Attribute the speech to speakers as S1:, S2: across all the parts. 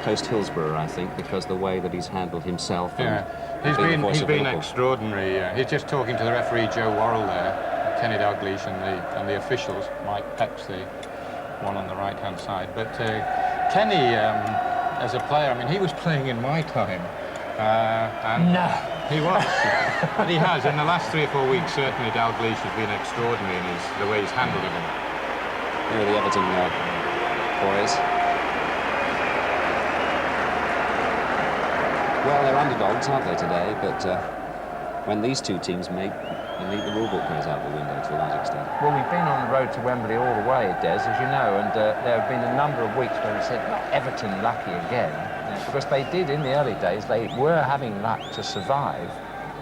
S1: post-Hillsborough, I think, because the way that he's handled himself.
S2: Yeah, he's been extraordinary. He's just talking to the referee Joe Worrell there, Kenny Dalglish, and the officials, Mike Peck's the one on the right-hand side. But Kenny, as a player, I mean, he was playing in my time.
S3: No.
S2: He was. But he has. In the last 3 or 4 weeks, certainly Dalglish has been extraordinary in the way he's handled it all.
S1: Here are the Everton boys. Well, they're underdogs, aren't they, today? But when these two teams meet, the rule book goes out the window to that extent.
S3: Well, we've been on the road to Wembley all the way, Des, as you know, and there have been a number of weeks where we said, Everton lucky again, because they did in the early days. They were having luck to survive,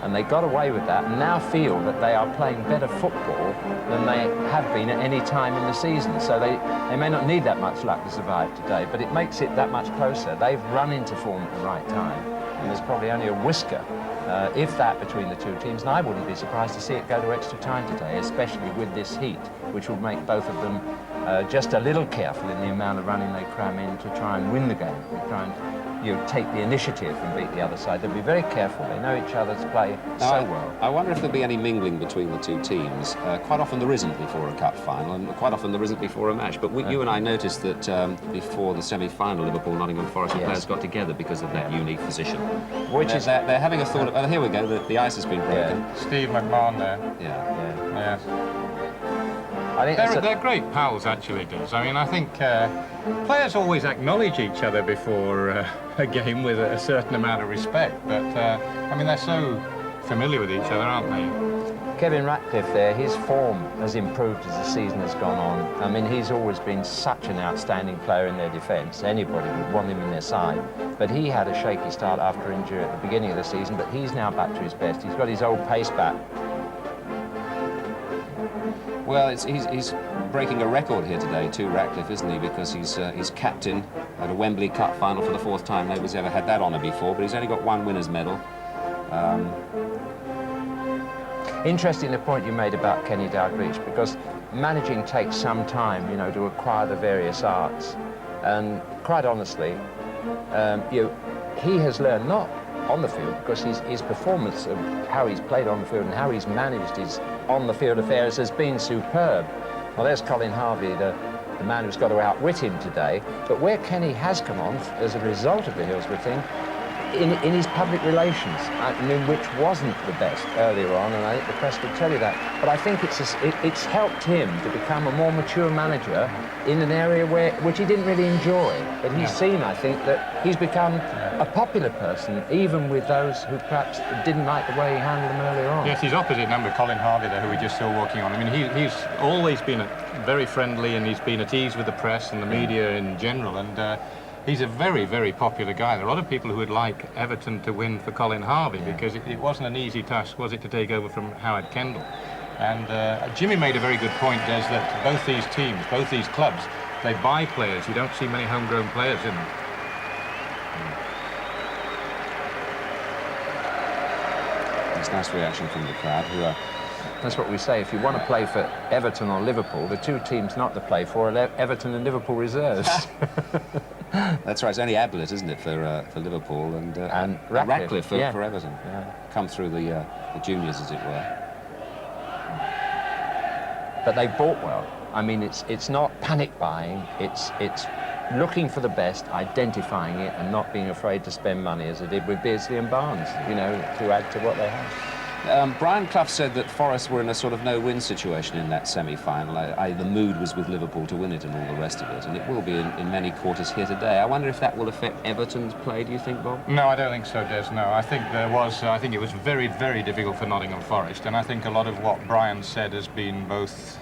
S3: and they got away with that, and now feel that they are playing better football than they have been at any time in the season. So they may not need that much luck to survive today, but it makes it that much closer. They've run into form at the right time, and there's probably only a whisker, if that, between the two teams, and I wouldn't be surprised to see it go to extra time today, especially with this heat, which will make both of them just a little careful in the amount of running they cram in to try and win the game, to try and take the initiative and beat the other side. They'll be very careful. They know each other's play so well.
S1: I wonder if there'll be any mingling between the two teams. Quite often there isn't before a cup final, and quite often there isn't before a match. But you and I noticed that before the semi-final, Liverpool-Nottingham Forest players got together because of that unique position.
S3: Which is
S1: they're having a thought of, oh, here we go, the ice has been broken.
S2: Yeah. Steve McMahon there.
S1: Yeah.
S2: I think they're great pals, actually, Des. I mean, I think players always acknowledge each other before a game with a certain amount of respect, but, I mean, they're so familiar with each other, aren't they?
S3: Kevin Ratcliffe there, his form has improved as the season has gone on. I mean, he's always been such an outstanding player in their defence. Anybody would want him in their side. But he had a shaky start after injury at the beginning of the season, but he's now back to his best. He's got his old pace back.
S1: Well, he's breaking a record here today too, Ratcliffe, isn't he? Because he's captain at a Wembley Cup final for the 4th time. Nobody's ever had that honour before, but he's only got 1 winner's medal.
S3: Interesting the point you made about Kenny Dalglish, because managing takes some time, you know, to acquire the various arts. And quite honestly, he has learned not on the field, because his performance of how he's played on the field and how he's managed his on-the-field affairs has been superb. Well, there's Colin Harvey, the man who's got to outwit him today. But where Kenny has come on, as a result of the Hillsborough thing, in his public relations, I mean, which wasn't the best earlier on, and I think the press would tell you that. But I think it's helped him to become a more mature manager in an area which he didn't really enjoy. But he's seen, I think, that he's become a popular person, even with those who perhaps didn't like the way he handled them earlier on.
S2: Yes, his opposite number, Colin Harvey, there, who we just saw walking on. I mean, he's always been very friendly, and he's been at ease with the press and the media in general, and he's a very, very popular guy. There are a lot of people who would like Everton to win for Colin Harvey, because it wasn't an easy task, was it, to take over from Howard Kendall. And Jimmy made a very good point, Des, that both these teams, both these clubs, they buy players. You don't see many homegrown players in them.
S1: It's a nice reaction from the crowd, who are...
S3: That's what we say. If you want to play for Everton or Liverpool, the two teams not to play for are Everton and Liverpool reserves.
S1: That's right. It's only Ablett, isn't it, for Liverpool, and Ratcliffe for Everton. Yeah. Come through the juniors, as it were.
S3: But they bought well. I mean, it's not panic buying. It's looking for the best, identifying it, and not being afraid to spend money, as they did with Beardsley and Barnes, you know, to add to what they have.
S1: Brian Clough said that Forest were in a sort of no-win situation in that semi-final. The mood was with Liverpool to win it and all the rest of it, and it will be in many quarters here today. I wonder if that will affect Everton's play, do you think, Bob?
S2: No, I don't think so, Des, no. I think it was very, very difficult for Nottingham Forest, and I think a lot of what Brian said has been both